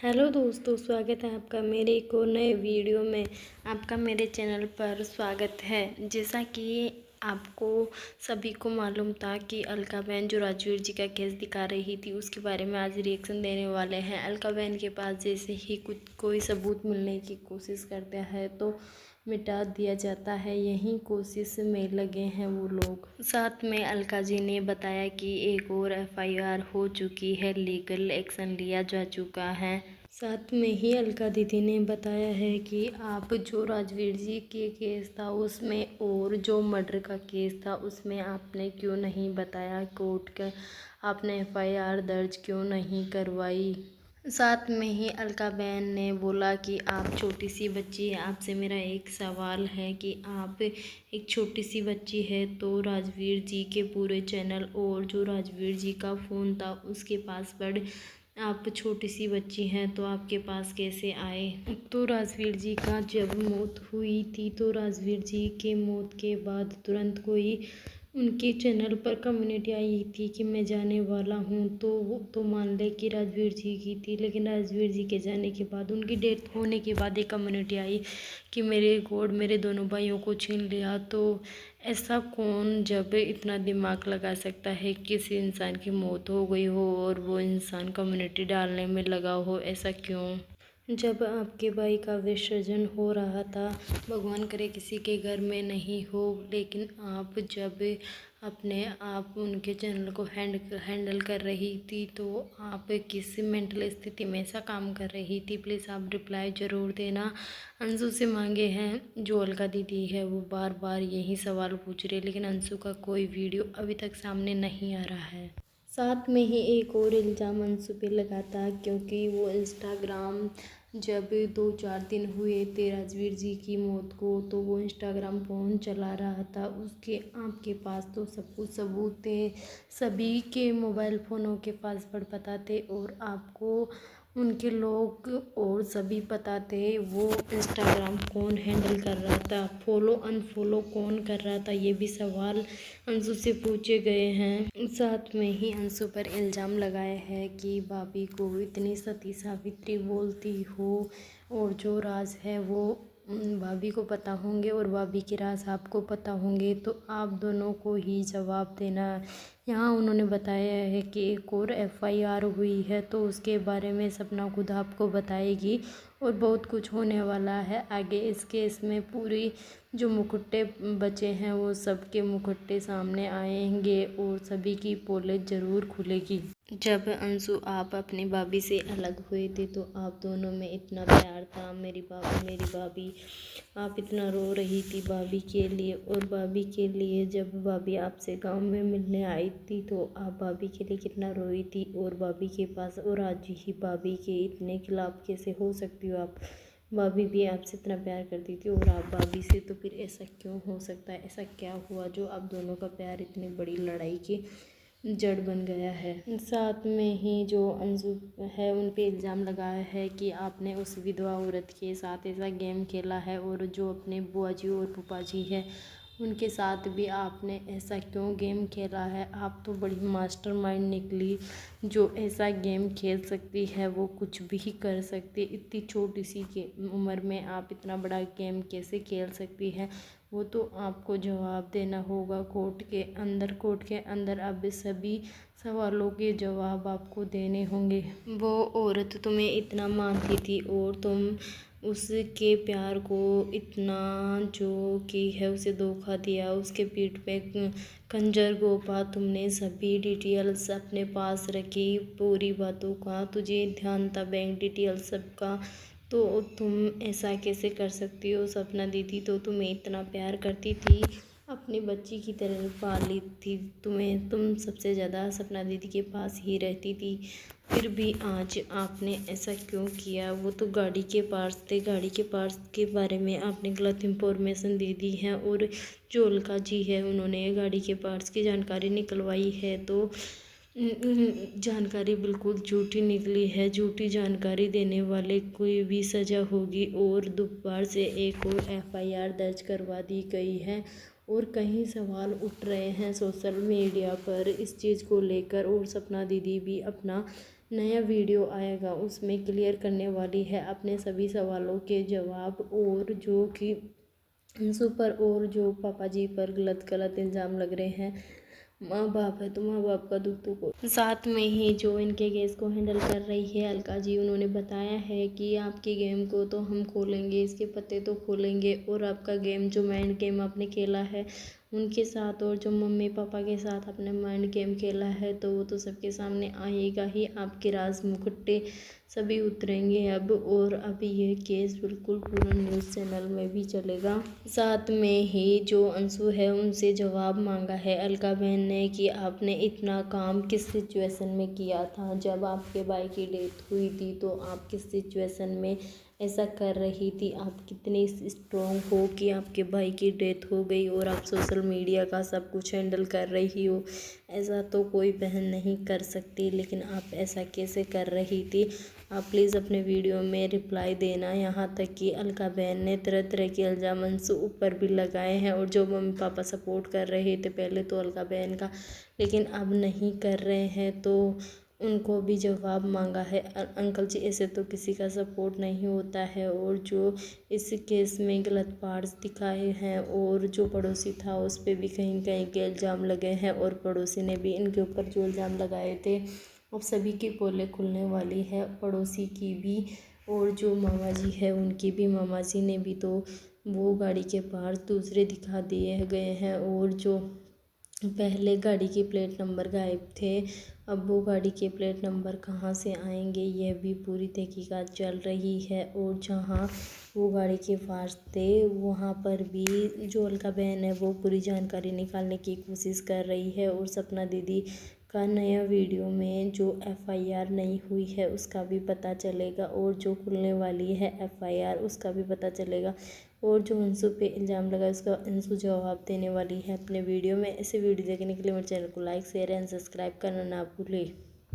Hello दोस्तों, स्वागत है आपका मेरे एक और नए वीडियो में। आपका मेरे चैनल पर स्वागत है। जैसा कि आपको सभी को मालूम था कि अलका बहन जो राजवीर जी का केस दिखा रही थी, उसके बारे में आज रिएक्शन देने वाले हैं। अलका बहन के पास जैसे ही कोई सबूत मिलने की कोशिश करता है तो मिटा दिया जाता है। यही कोशिश में लगे हैं वो लोग। साथ में अलका जी ने बताया कि एक और एफआईआर हो चुकी है, लीगल एक्शन लिया जा चुका है। साथ में ही अलका दीदी ने बताया है कि आप जो राजवीर जी के केस था उसमें और जो मर्डर का केस था उसमें आपने क्यों नहीं बताया कोर्ट का, आपने एफआईआर दर्ज क्यों नहीं करवाई। साथ में ही अलका बहन ने बोला कि आप छोटी सी बच्ची है, आपसे मेरा एक सवाल है कि आप एक छोटी सी बच्ची है तो राजवीर जी के पूरे चैनल और जो राजवीर जी का फ़ोन था उसके पासवर्ड, आप छोटी सी बच्ची हैं तो आपके पास कैसे आए। तो राजवीर जी का जब मौत हुई थी तो राजवीर जी के मौत के बाद तुरंत कोई उनके चैनल पर कम्युनिटी आई थी कि मैं जाने वाला हूँ, तो वो तो मान ले कि राजवीर जी की थी। लेकिन राजवीर जी के जाने के बाद, उनकी डेथ होने के बाद एक कम्युनिटी आई कि मेरे गॉड, मेरे दोनों भाइयों को छीन लिया। तो ऐसा कौन जब इतना दिमाग लगा सकता है किसी इंसान की मौत हो गई हो और वो इंसान कम्युनिटी डालने में लगा हो, ऐसा क्यों। जब आपके भाई का विसर्जन हो रहा था, भगवान करे किसी के घर में नहीं हो, लेकिन आप जब अपने आप उनके चैनल को हैंडल कर रही थी तो आप किस मेंटल स्थिति में ऐसा काम कर रही थी, प्लीज़ आप रिप्लाई ज़रूर देना। अंशु से मांगे हैं, जो अलका दीदी है वो बार बार यही सवाल पूछ रही है, लेकिन अंशु का कोई वीडियो अभी तक सामने नहीं आ रहा है। साथ में ही एक और इल्ज़ाम अंशु पे लगा था, क्योंकि वो इंस्टाग्राम जब 2-4 दिन हुए थे राजवीर जी की मौत को, तो वो इंस्टाग्राम फ़ोन चला रहा था। उसके आपके पास तो सब कुछ सबूत थे, सभी के मोबाइल फ़ोनों के पासवर्ड पता थे और आपको उनके लोग और सभी पता थे। वो इंस्टाग्राम कौन हैंडल कर रहा था, फॉलो अनफॉलो कौन कर रहा था, ये भी सवाल अंशु से पूछे गए हैं। साथ में ही अंशु पर इल्ज़ाम लगाया है कि भाभी को इतनी सती सावित्री बोलती हो और जो राज है वो भाभी को पता होंगे और भाभी के राज आपको पता होंगे, तो आप दोनों को ही जवाब देना। यहाँ उन्होंने बताया है कि एक और एफआईआर हुई है तो उसके बारे में सपना खुद आपको बताएगी और बहुत कुछ होने वाला है आगे इस केस में। पूरी जो मुखट्टे बचे हैं वो सबके मुखट्टे सामने आएंगे और सभी की पोल ज़रूर खुलेगी। जब अंशु आप अपनी भाभी से अलग हुए थे तो आप दोनों में इतना प्यार था, मेरी भाभी, आप इतना रो रही थी भाभी के लिए। और भाभी के लिए जब भाभी आपसे गांव में मिलने आई थी तो आप भाभी के लिए कितना रोई थी और भाभी के पास, और आज ही भाभी के इतने खिलाफ कैसे हो सकती हो आप। भाभी भी आपसे इतना प्यार करती थी और आप भाभी से, तो फिर ऐसा क्यों हो सकता है, ऐसा क्या हुआ जो आप दोनों का प्यार इतनी बड़ी लड़ाई की जड़ बन गया है। साथ में ही जो अंशु है उन पे इल्ज़ाम लगाया है कि आपने उस विधवा औरत के साथ ऐसा गेम खेला है और जो अपने बुआ जी और फूफा जी है उनके साथ भी आपने ऐसा क्यों गेम खेला है। आप तो बड़ी मास्टरमाइंड निकली जो ऐसा गेम खेल सकती है, वो कुछ भी कर सकती है। इतनी छोटी सी के उम्र में आप इतना बड़ा गेम कैसे खेल सकती है, वो तो आपको जवाब देना होगा कोर्ट के अंदर। कोर्ट के अंदर अब सभी सवालों के जवाब आपको देने होंगे। वो औरत तुम्हें इतना मानती थी और तुम उसके प्यार को इतना, जो कि है, उसे धोखा दिया, उसके पीठ पे खंजर घोंपा। तुमने सभी डिटेल्स अपने पास रखी, पूरी बातों का तुझे ध्यान था, बैंक डिटेल्स सबका। तो तुम ऐसा कैसे कर सकती हो। सपना दीदी तो तुम्हें इतना प्यार करती थी, अपनी बच्ची की तरह पाली थी तुम्हें, तुम सबसे ज़्यादा सपना दीदी के पास ही रहती थी। फिर भी आज आपने ऐसा क्यों किया। वो तो गाड़ी के पार्ट्स थे, गाड़ी के पार्ट्स के बारे में आपने गलत इंफॉर्मेशन दे दी है और जो अलका जी है उन्होंने गाड़ी के पार्ट्स की जानकारी निकलवाई है तो जानकारी बिल्कुल झूठी निकली है। झूठी जानकारी देने वाले कोई भी सज़ा होगी और दोबारा से एक और एफआईआर दर्ज करवा दी गई है और कई सवाल उठ रहे हैं सोशल मीडिया पर इस चीज़ को लेकर और सपना दीदी भी अपना नया वीडियो आएगा उसमें क्लियर करने वाली है अपने सभी सवालों के जवाब, और जो कि अंशु पर और जो पापा जी पर गलत गलत इल्ज़ाम लग रहे हैं। माँ बाप है तो माँ बाप का दुख तो को साथ में ही जो इनके केस को हैंडल कर रही है अलका जी, उन्होंने बताया है कि आपके गेम को तो हम खोलेंगे, इसके पत्ते तो खोलेंगे, और आपका गेम जो माइंड गेम आपने खेला है उनके साथ और जो मम्मी पापा के साथ आपने माइंड गेम खेला है तो वो तो सबके सामने आएगा ही। आपके राज मुखट्टे सभी उतरेंगे अब, और अब ये केस बिल्कुल पूरा न्यूज़ चैनल में भी चलेगा। साथ में ही जो अंशु है उनसे जवाब मांगा है अलका बहन ने कि आपने इतना काम किस सिचुएशन में किया था, जब आपके भाई की डेथ हुई थी तो आप किस सिचुएशन में ऐसा कर रही थी, आप कितनी स्ट्रॉन्ग हो कि आपके भाई की डेथ हो गई और आप सोशल मीडिया का सब कुछ हैंडल कर रही हो। ऐसा तो कोई बहन नहीं कर सकती, लेकिन आप ऐसा कैसे कर रही थी। आप प्लीज़ अपने वीडियो में रिप्लाई देना। यहाँ तक कि अलका बहन ने तरह तरह के इल्ज़ाम अंशु ऊपर भी लगाए हैं, और जो मम्मी पापा सपोर्ट कर रहे थे पहले तो अलका बहन का, लेकिन अब नहीं कर रहे हैं, तो उनको भी जवाब मांगा है। अंकल जी ऐसे तो किसी का सपोर्ट नहीं होता है, और जो इस केस में गलत पार्ट्स दिखाए हैं और जो पड़ोसी था उस पर भी कहीं कहीं के इल्ज़ाम लगे हैं, और पड़ोसी ने भी इनके ऊपर जो इल्ज़ाम लगाए थे अब सभी की पोलें खुलने वाली है, पड़ोसी की भी और जो मामा जी है उनकी भी। मामा जी ने भी तो वो गाड़ी के पार्ट्स दूसरे दिखा दिए गए हैं, और जो पहले गाड़ी की प्लेट नंबर गायब थे अब वो गाड़ी के प्लेट नंबर कहाँ से आएंगे, यह भी पूरी तहकीकात चल रही है। और जहाँ वो गाड़ी के पार्ट्स थे वहाँ पर भी जो अलका बहन है वो पूरी जानकारी निकालने की कोशिश कर रही है, और सपना दीदी का नया वीडियो में जो एफआईआर नहीं हुई है उसका भी पता चलेगा, और जो खुलने वाली है एफआईआर उसका भी पता चलेगा, और जो अंशु पे इल्ज़ाम लगा उसका अंशु जवाब देने वाली है अपने वीडियो में। ऐसे वीडियो देखने के लिए मेरे चैनल को लाइक शेयर एंड सब्सक्राइब करना ना भूलें।